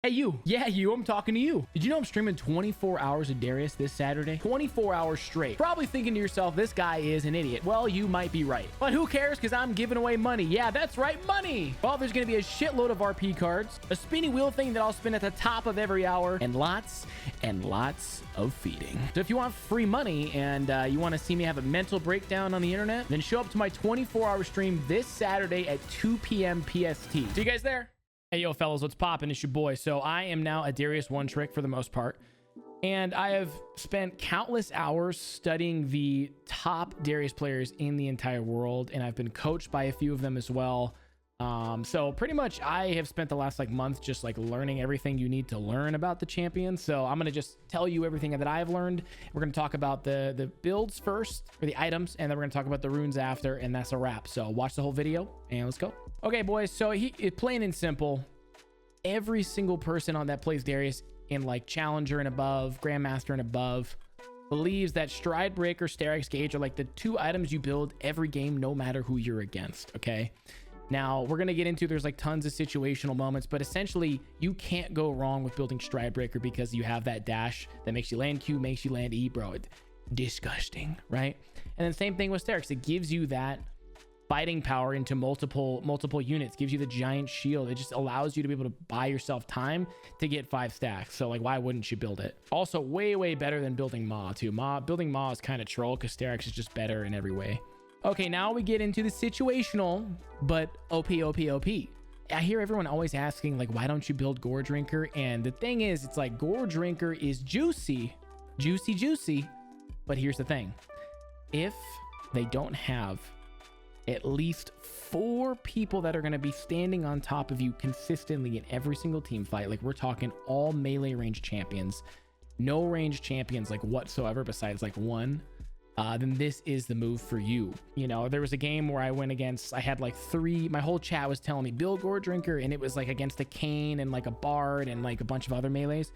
Hey, you. Yeah, you. I'm talking to you. Did you know I'm streaming 24 hours of Darius this Saturday? 24 hours straight. Probably thinking to yourself, this guy is an idiot. Well, you might be right. But who cares? Because I'm giving away money. Yeah, that's right, money. Well, there's going to be a shitload of RP cards, a spinny wheel thing that I'll spin at the top of every hour, and lots of feeding. So if you want free money and you want to see me have a mental breakdown on the internet, then show up to my 24-hour stream this Saturday at 2 p.m. PST. See you guys there. Hey, yo, fellas, what's poppin'? It's your boy. So I am now a Darius one trick for the most part. And I have spent countless hours studying the top Darius players in the entire world. And I've been coached by a few of them as well. So pretty much I have spent the last month just learning everything you need to learn about the champion. So I'm going to just tell you everything that I've learned. We're going to talk about the builds first, or the items, and then we're going to talk about the runes after, and that's a wrap. So watch the whole video and let's go. Okay, boys. So plain and simple, every single person on that plays Darius in Challenger and above, Grandmaster and above, believes that Stride Breaker, Sterak's Gauge are the two items you build every game, no matter who you're against. Okay. Now we're going to get into, there's tons of situational moments, but essentially you can't go wrong with building Stride Breaker because you have that dash that makes you land Q, makes you land E, bro. Disgusting, right? And then same thing with Sterak's. It gives you that fighting power into multiple units, gives you the giant shield. It just allows you to be able to buy yourself time to get 5 stacks. So why wouldn't you build it? Also way better than building Ma too. Building Ma is kind of troll because Sterak's is just better in every way. Okay, now we get into the situational, but OP. I hear everyone always asking why don't you build Gore Drinker? And the thing is, it's Gore Drinker is juicy, but here's the thing. If they don't have at least 4 people that are going to be standing on top of you consistently in every single team fight, we're talking all melee range champions, no range champions whatsoever besides one, then this is the move for you. You know, there was a game where I went against, I had 3, my whole chat was telling me build Gore Drinker, and it was against a Kayn and a Bard and a bunch of other melees.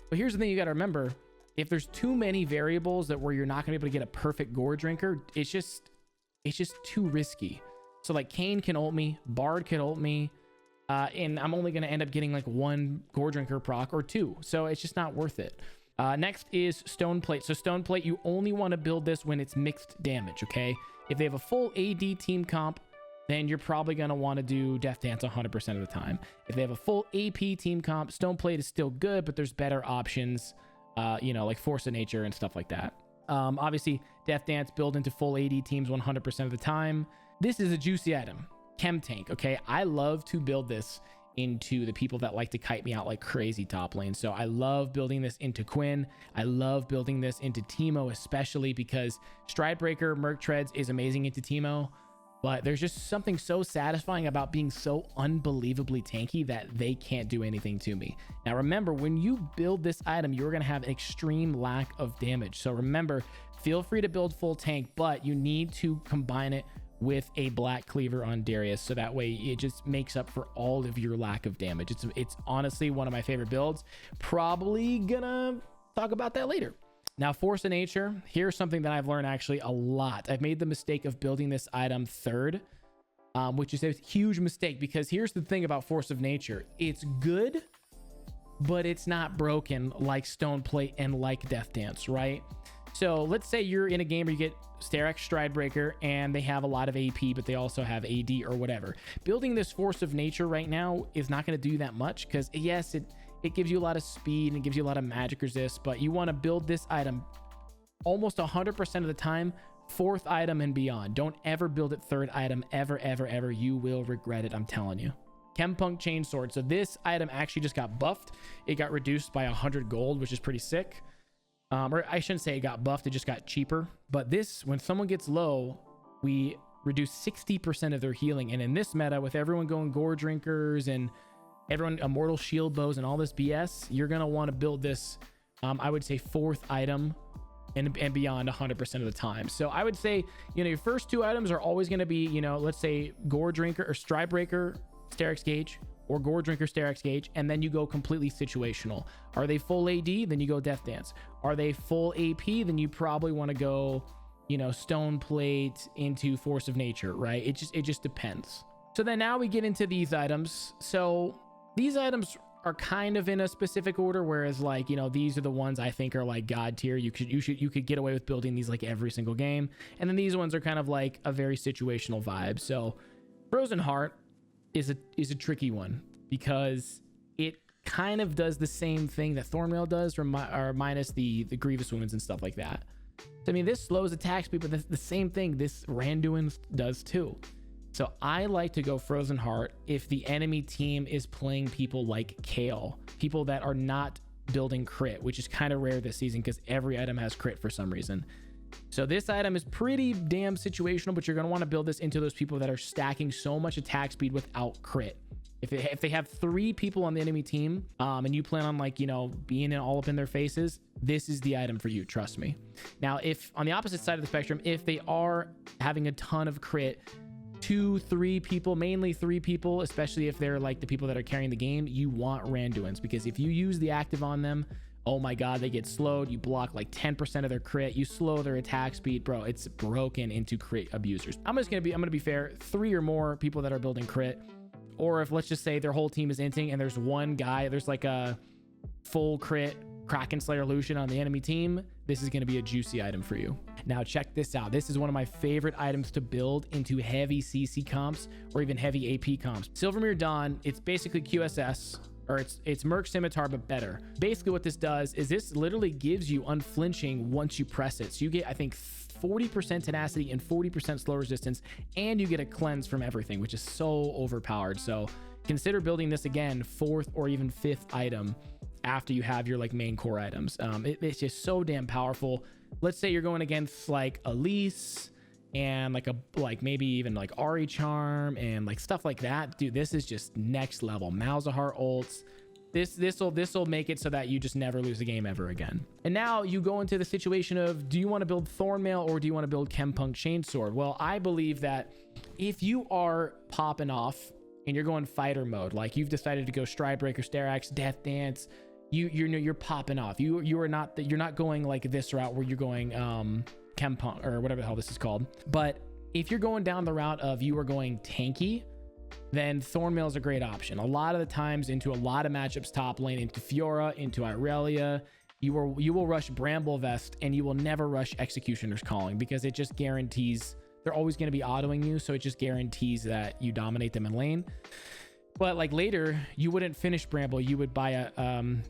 But here's the thing you got to remember: if there's too many variables where you're not gonna be able to get a perfect Gore Drinker, it's just too risky. So Kayn can ult me, Bard can ult me, and I'm only gonna end up getting 1 Gore Drinker proc or 2. So it's just not worth it. Next is Stone Plate. So Stone Plate, you only want to build this when it's mixed damage, okay? If they have a full AD team comp, then you're probably going to want to do Death Dance 100% of the time. If they have a full AP team comp, Stone Plate is still good, but there's better options, like Force of Nature and stuff like that. Obviously, Death Dance build into full AD teams 100% of the time. This is a juicy item. Chem Tank, okay? I love to build this into the people that like to kite me out like crazy top lane. So I love building this into Quinn. I love building this into Teemo, especially because Stride Breaker, Merc Treads is amazing into Teemo, but there's just something so satisfying about being so unbelievably tanky that they can't do anything to me. Now remember, when you build this item, you're going to have an extreme lack of damage. So remember, feel free to build full tank, but you need to combine it with a Black Cleaver on Darius, so that way it just makes up for all of your lack of damage. It's honestly one of my favorite builds. Probably gonna talk about that later. Now, Force of Nature, here's something that I've learned actually a lot. I've made the mistake of building this item third, which is a huge mistake, because here's the thing about Force of Nature. It's good, but it's not broken like Stone Plate and like Death Dance, right? So let's say you're in a game where you get Sterak's Stride Breaker and they have a lot of AP, but they also have AD or whatever. Building this Force of Nature right now is not going to do that much, because yes, it gives you a lot of speed and it gives you a lot of magic resist, but you want to build this item almost 100% of the time, 4th item and beyond. Don't ever build it 3rd item, ever. You will regret it, I'm telling you. Chempunk Chainsword. So this item actually just got buffed. It got reduced by 100 gold, which is pretty sick. Or I shouldn't say it got buffed, it just got cheaper. But this, when someone gets low, we reduce 60% of their healing. And in this meta, with everyone going Gore Drinkers and everyone Immortal Shield Bows and all this BS, you're going to want to build this, I would say 4th item and beyond 100% of the time. So I would say, your first 2 items are always going to be, let's say Gore Drinker or Stride Breaker, Sterak's Gauge, or Gore Drinker, Sterak's Gauge, and then you go completely situational. Are they full AD? Then you go Death Dance. Are they full AP? Then you probably want to go, Stone Plate into Force of Nature, right? It just depends. So then now we get into these items. So these items are kind of in a specific order, whereas like, you know, these are the ones I think are like god tier. You could get away with building these like every single game, and then these ones are kind of like a very situational vibe. So Frozen Heart is a tricky one because it kind of does the same thing that Thornmail does, or minus the grievous wounds and stuff like that. So, I mean, this slows attack speed, but the same thing this Randuin does too. So I like to go Frozen Heart if the enemy team is playing people like Kale, people that are not building crit, which is kind of rare this season because every item has crit for some reason. So this item is pretty damn situational, but you're going to want to build this into those people that are stacking so much attack speed without crit. If they have 3 people on the enemy team, and you plan on, like, you know, being all up in their faces, this is the item for you, trust me. Now, if on the opposite side of the spectrum, if they are having a ton of crit, 2-3 people, mainly 3 people, especially if they're like the people that are carrying the game, you want Randuins, because if you use the active on them, oh my god, they get slowed. You block like 10% of their crit, you slow their attack speed, bro. It's broken into crit abusers. I'm gonna be fair, 3 or more people that are building crit, or if, let's just say, their whole team is inting and there's one guy, there's like a full crit Kraken Slayer Lucian on the enemy team, this is going to be a juicy item for you. Now check this out. This is one of my favorite items to build into heavy CC comps or even heavy AP comps. Silvermere Dawn, it's basically QSS, or it's Merc Scimitar, but better. Basically what this does is this literally gives you unflinching once you press it. So you get, I think, 40% tenacity and 40% slow resistance, and you get a cleanse from everything, which is so overpowered. So consider building this again, 4th or even 5th item after you have your like main core items. It's just so damn powerful. Let's say you're going against like Elise and like maybe even like Ari Charm and like stuff like that. Dude, this is just next level. Malzahar ults. This'll make it so that you just never lose a game ever again. And now you go into the situation of, do you want to build Thornmail or do you want to build Chempunk Chainsword? Well, I believe that if you are popping off and you're going fighter mode, like you've decided to go Stridebreaker, Sterax, Death Dance, you're popping off. You're not going like this route where you're going Chempunk or whatever the hell this is called. But if you're going down the route of you are going tanky, then Thornmail is a great option. A lot of the times into a lot of matchups top lane, into Fiora, into Irelia, you will rush Bramble Vest and you will never rush Executioner's Calling, because it just guarantees they're always going to be autoing you. So it just guarantees that you dominate them in lane. But like later, you wouldn't finish Bramble. You would buy a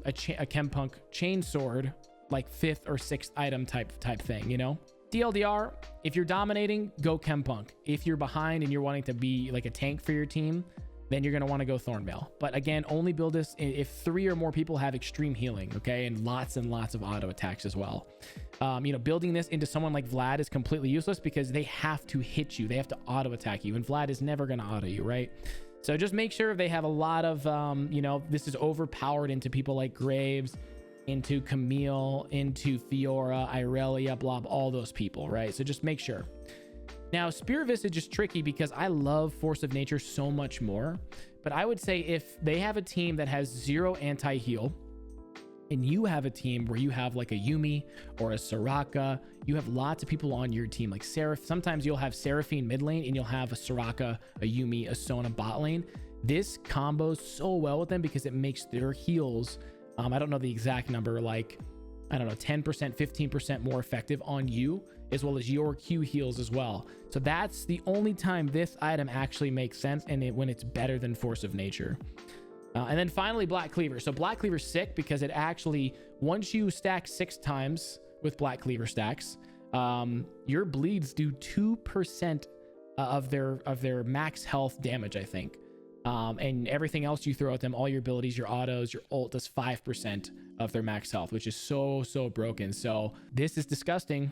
Chempunk Chainsword, like 5th or 6th item type thing, you know? TLDR, if you're dominating, go Chempunk. If you're behind and you're wanting to be like a tank for your team, then you're going to want to go Thornmail. But again, only build this if 3 or more people have extreme healing, okay? And lots of auto attacks as well. You know, building this into someone like Vlad is completely useless because they have to hit you. They have to auto attack you, and Vlad is never going to auto you, right? So just make sure they have a lot of, you know, this is overpowered into people like Graves, into Camille, into Fiora, Irelia, Blob, all those people, right? So just make sure. Now, Spear Visage is tricky because I love Force of Nature so much more, but I would say if they have a team that has 0 anti-heal, and you have a team where you have like a Yuumi or a Soraka, you have lots of people on your team, like sometimes you'll have Seraphine mid lane and you'll have a Soraka, a Yuumi, a Sona bot lane. This combos so well with them because it makes their heals, I don't know the exact number, like, I don't know, 10%, 15% more effective on you, as well as your Q heals as well. So that's the only time this item actually makes sense, and when it's better than Force of Nature. And then finally, Black Cleaver. So Black Cleaver's sick because it actually, once you stack 6 times with Black Cleaver stacks, your bleeds do 2% of their max health damage, I think. And everything else you throw at them, all your abilities, your autos, your ult, does 5% of their max health, which is so broken. So this is disgusting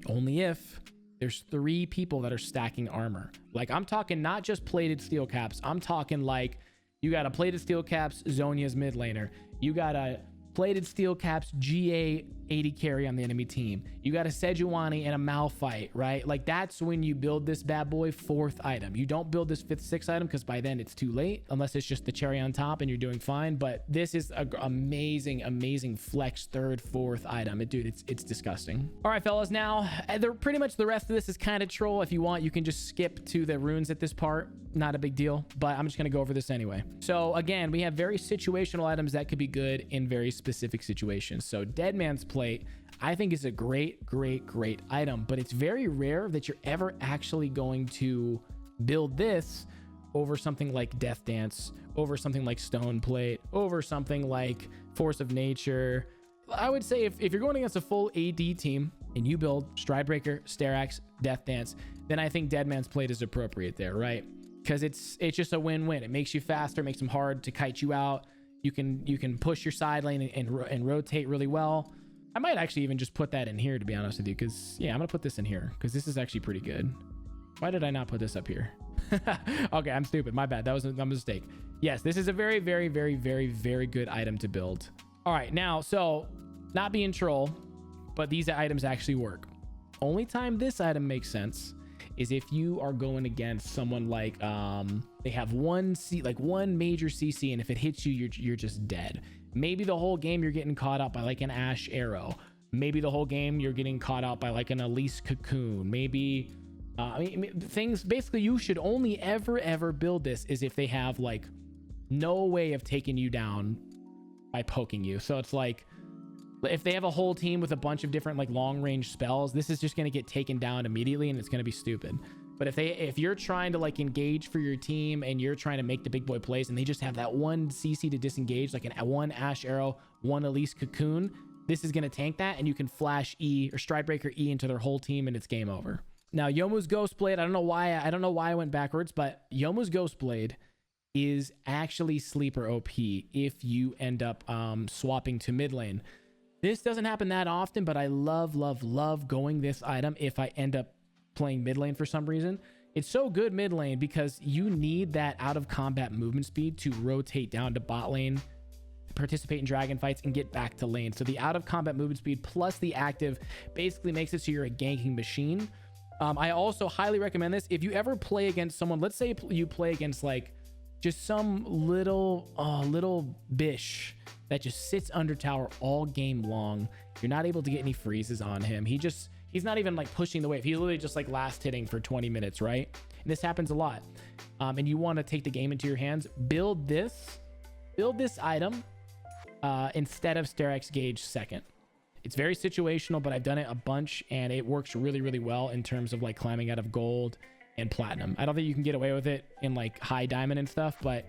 only if there's 3 people that are stacking armor. Like, I'm talking not just plated steel caps. I'm talking like you got a plated steel caps Zhonya's mid laner. You got a plated steel caps GA 80 carry on the enemy team. You got a Sejuani and a Malphite, right? Like that's when you build this bad boy 4th item. You don't build this 5th, 6th item because by then it's too late, unless it's just the cherry on top and you're doing fine. But this is an amazing flex 3rd, 4th item. Dude, it's disgusting. All right, fellas. Now, pretty much the rest of this is kind of troll. If you want, you can just skip to the runes at this part. Not a big deal, but I'm just going to go over this anyway. So again, we have very situational items that could be good in very specific situations. So Dead Man's Plate, I think is a great item, but it's very rare that you're ever actually going to build this over something like Death Dance, over something like Stone Plate, over something like Force of Nature. I would say if you're going against a full AD team and you build Stridebreaker, Sterax, Death Dance, then I think Dead Man's Plate is appropriate there, right? Because it's just a win-win. It makes you faster, makes them hard to kite you out. You can push your side lane and rotate really well. I might actually even just put that in here, to be honest with you, because yeah, I'm gonna put this in here because this is actually pretty good. Why did I not put this up here? Okay, I'm stupid. My bad. That was a mistake. Yes, this is a very good item to build. All right, now, so not being troll, but these items actually work. Only time this item makes sense is if you are going against someone like they have one major CC, and if it hits you, you're just dead. Maybe the whole game you're getting caught up by like an Ash Arrow. Maybe the whole game you're getting caught out by like an Elise Cocoon. Maybe things basically you should only ever build this is if they have like no way of taking you down by poking you. So it's like if they have a whole team with a bunch of different like long range spells, this is just going to get taken down immediately and it's going to be stupid. But if you're trying to like engage for your team and you're trying to make the big boy plays and they just have that one CC to disengage, like one Ash Arrow, one Elise Cocoon, this is going to tank that and you can flash E or Stridebreaker E into their whole team and it's game over. Now Youmuu's Ghostblade, I don't know why I went backwards, but Youmuu's Ghostblade is actually sleeper OP if you end up swapping to mid lane. This doesn't happen that often, but I love going this item if I end up playing mid lane for some reason. It's so good mid lane because you need that out of combat movement speed to rotate down to bot lane, participate in dragon fights, and get back to lane. So the out of combat movement speed plus the active basically makes it so you're a ganking machine. I also highly recommend this if you ever play against someone. Let's say you play against like just some little bish that just sits under tower all game long. You're not able to get any freezes on him. He's not even like pushing the wave. He's literally just like last hitting for 20 minutes, right? And this happens a lot. And you want to take the game into your hands. Build this item instead of Sterax Gauge second. It's very situational, but I've done it a bunch and it works really well in terms of like climbing out of gold and platinum. I don't think you can get away with it in like high diamond and stuff, but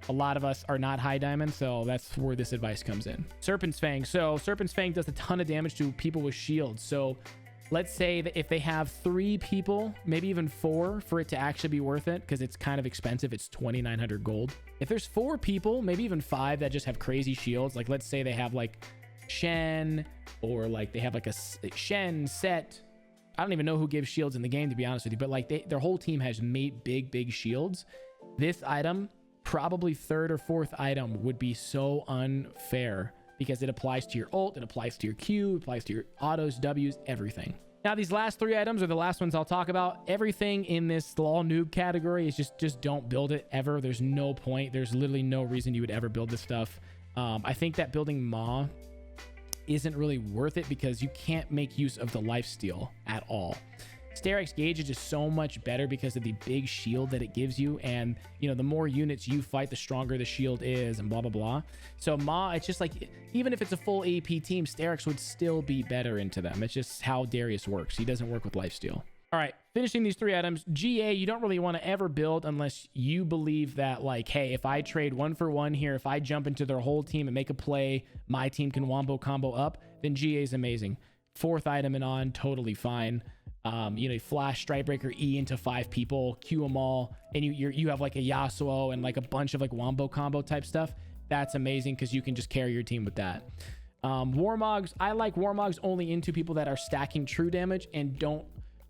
a lot of us are not high diamond, so that's where this advice comes in. Serpent's Fang. So Serpent's Fang does a ton of damage to people with shields. So let's say that if they have 3 people, maybe even 4, for it to actually be worth it, because it's kind of expensive, it's 2,900 gold. If there's 4 people, maybe even 5 that just have crazy shields, like let's say they have like Shen, or like they have like a Shen set. I don't even know who gives shields in the game, to be honest with you, but like their whole team has made big shields. This item, probably 3rd or 4th item, would be so unfair because it applies to your ult, it applies to your Q, it applies to your autos, Ws, everything. Now these last 3 items are the last ones I'll talk about. Everything in this all noob category is just don't build it ever. There's no point. There's literally no reason you would ever build this stuff. I think that building Maw isn't really worth it because you can't make use of the lifesteal at all. Sterax Gauge is just so much better because of the big shield that it gives you, and you know, the more units you fight, the stronger the shield is, and blah blah. So Ma, it's just like, even if it's a full AP team, Sterax would still be better into them. It's just how Darius works. He doesn't work with lifesteal. All right, finishing these 3 items. GA, you don't really want to ever build unless you believe that, like, hey, if I trade 1 for 1 here, if I jump into their whole team and make a play, my team can wombo combo up, then GA is amazing. 4th item and on, totally fine. You know, flash Stridebreaker E into 5 people, Q them all, and you have like a Yasuo and like a bunch of like wombo combo type stuff. That's amazing because you can just carry your team with that. Warmogs, I like Warmogs only into people that are stacking true damage and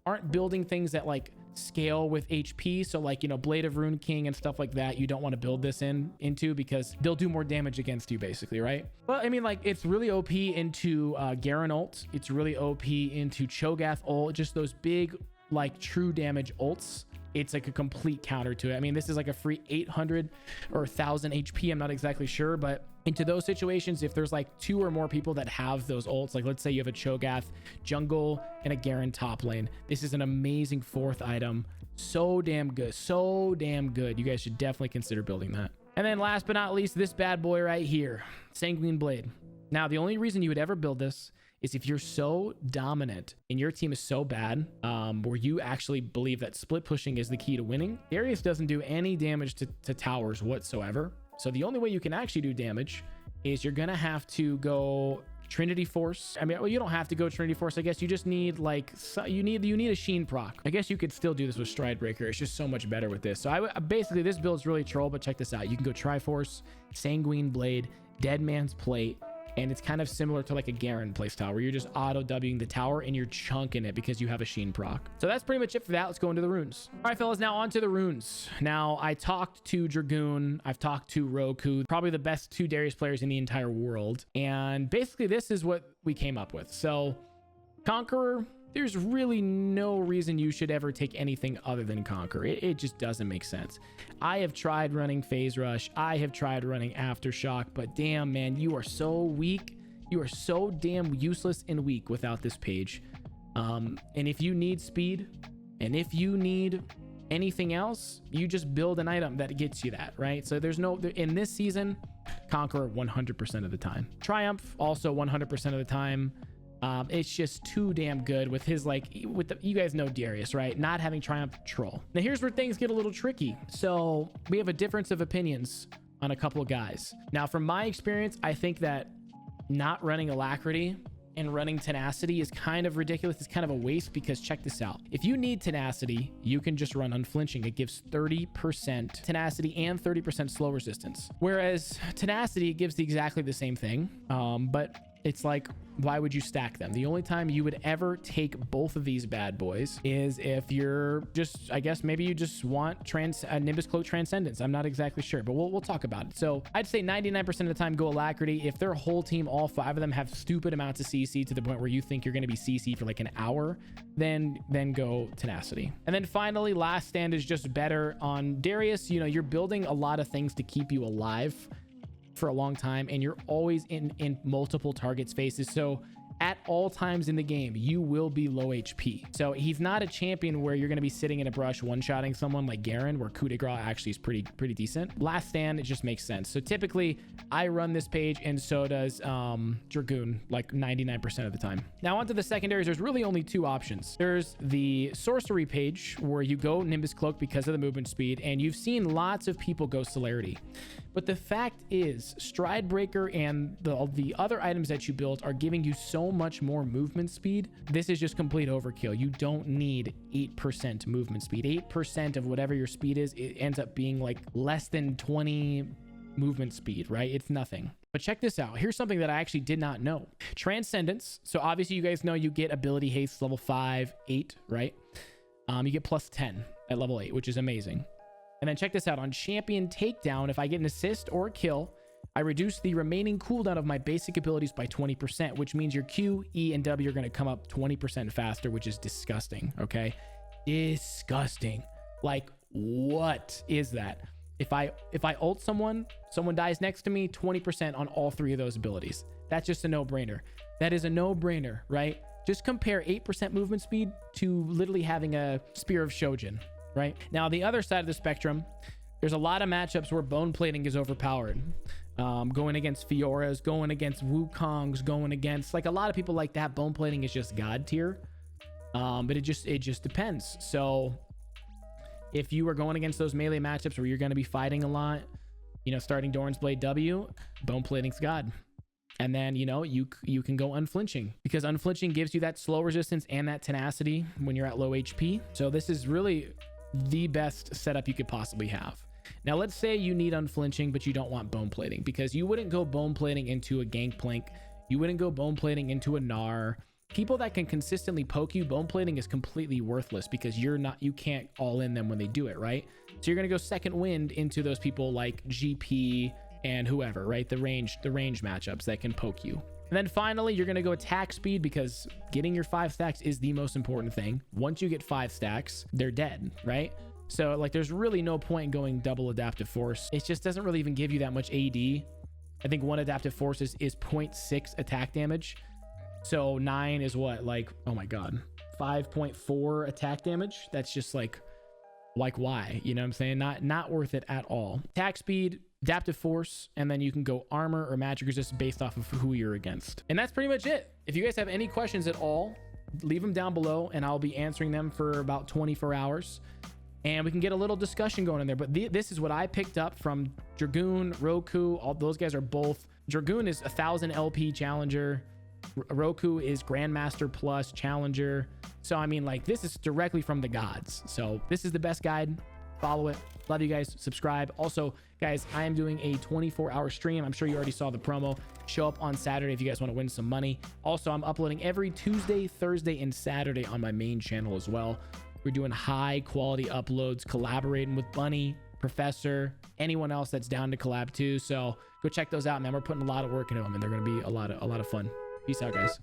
aren't building things that like scale with HP. So like, you know, Blade of Rune King and stuff like that, you don't want to build this into because they'll do more damage against you basically, right? But I mean, like, it's really OP into Garen ult. It's really OP into Cho'Gath ult. Just those big, like, true damage ults. It's like a complete counter to it. I mean, this is like a free 800 or 1000 HP. I'm not exactly sure, but into those situations, if there's like 2 or more people that have those ults, like let's say you have a Cho'Gath jungle and a Garen top lane, this is an amazing 4th item. So damn good. So damn good. You guys should definitely consider building that. And then last but not least, this bad boy right here, Sanguine Blade. Now, the only reason you would ever build this is if you're so dominant and your team is so bad, where you actually believe that split pushing is the key to winning. Darius doesn't do any damage to towers whatsoever. So the only way you can actually do damage is you're gonna have to go Trinity Force. I mean, well, you don't have to go Trinity Force. I guess you just need like, you need a Sheen proc. I guess you could still do this with Stride Breaker. It's just so much better with this. So basically this build's really troll, but check this out. You can go Triforce, Sanguine Blade, Dead Man's Plate, and it's kind of similar to like a Garen playstyle where you're just auto Wing the tower and you're chunking it because you have a Sheen proc. So that's pretty much it for that. Let's go into the runes. All right, fellas, now on to the runes. Now, I talked to Dragoon. I've talked to Roku, probably the best 2 Darius players in the entire world. And basically this is what we came up with. So Conqueror, there's really no reason you should ever take anything other than Conqueror. It just doesn't make sense. I have tried running Phase Rush. I have tried running Aftershock, but damn, man, you are so weak. You are so damn useless and weak without this page. And if you need speed, and if you need anything else, you just build an item that gets you that, right? So there's no, in this season, Conqueror 100% of the time. Triumph, also 100% of the time. It's just too damn good with his, like, you guys know Darius, right? Not having Triumph, troll. Now here's where things get a little tricky. So we have a difference of opinions on a couple of guys. Now from my experience, I think that not running Alacrity and running Tenacity is kind of ridiculous. It's kind of a waste because check this out. If you need Tenacity, you can just run Unflinching. It gives 30% Tenacity and 30% slow resistance. Whereas Tenacity gives exactly the same thing, but it's like, why would you stack them? The only time you would ever take both of these bad boys is if you're just, I guess maybe you just want Nimbus Cloak Transcendence. I'm not exactly sure, but we'll talk about it. So I'd say 99% of the time go Alacrity. If their whole team, all 5 of them have stupid amounts of CC to the point where you think you're going to be CC for like an hour, then go Tenacity. And then finally, Last Stand is just better on Darius. You know, you're building a lot of things to keep you alive for a long time, and you're always in multiple target spaces. So at all times in the game, you will be low HP. So he's not a champion where you're going to be sitting in a brush one-shotting someone like Garen, where coup de grace actually is pretty decent. Last Stand, it just makes sense. So typically I run this page, and so does Dragoon, like 99% of the time. Now onto the secondaries. There's really only 2 options. There's the sorcery page where you go Nimbus Cloak because of the movement speed, and you've seen lots of people go Celerity. But the fact is, Stride Breaker and the other items that you built are giving you so much more movement speed. This is just complete overkill. You don't need 8% movement speed. 8% of whatever your speed is, it ends up being like less than 20 movement speed, right? It's nothing. But check this out. Here's something that I actually did not know. Transcendence. So obviously you guys know you get ability haste level 5, 8, right? You get plus 10 at level 8, which is amazing. And then check this out. On Champion Takedown, if I get an assist or a kill, I reduce the remaining cooldown of my basic abilities by 20%, which means your Q, E, and W are going to come up 20% faster, which is disgusting, okay? Disgusting. Like, what is that? If I ult someone dies next to me, 20% on all 3 of those abilities. That's just a no-brainer. That is a no-brainer, right? Just compare 8% movement speed to literally having a Spear of Shojin. Right now, the other side of the spectrum, there's a lot of matchups where bone plating is overpowered. Going against Fioras, going against Wukongs, going against like a lot of people like that. Bone plating is just god tier, but it just depends. So if you are going against those melee matchups where you're going to be fighting a lot, you know, starting Doran's Blade W, bone plating's god. And then, you know, you can go Unflinching because Unflinching gives you that slow resistance and that tenacity when you're at low HP. So this is really the best setup you could possibly have. Now let's say you need Unflinching but you don't want bone plating, because you wouldn't go bone plating into a Gangplank, you wouldn't go bone plating into a Gnar, people that can consistently poke you, bone plating is completely worthless because you can't all in them when they do it, right? So you're going to go second wind into those people like GP and whoever, right? The range matchups that can poke you. And then finally, you're going to go attack speed because getting your 5 stacks is the most important thing. Once you get 5 stacks, they're dead, right? So like there's really no point in going double adaptive force. It just doesn't really even give you that much AD. I think one adaptive force is 0.6 attack damage. So 9 is what? Like, oh my God, 5.4 attack damage. That's just like why? You know what I'm saying? Not worth it at all. Attack speed, adaptive force, and then you can go armor or magic resist based off of who you're against. And that's pretty much it. If you guys have any questions at all, leave them down below and I'll be answering them for about 24 hours. And we can get a little discussion going in there. But this is what I picked up from Dragoon, Roku. All those guys are both. Dragoon is 1000 LP Challenger. Roku is Grandmaster Plus Challenger. So, I mean, like, this is directly from the gods. So this is the best guide. Follow it. Love you guys. Subscribe. Also, guys, I am doing a 24-hour stream. I'm sure you already saw the promo. Show up on Saturday if you guys want to win some money. Also, I'm uploading every Tuesday, Thursday, and Saturday on my main channel as well. We're doing high quality uploads, collaborating with Bunny, Professor, anyone else that's down to collab too. So go check those out, man. We're putting a lot of work into them and they're going to be a lot of fun. Peace out, guys.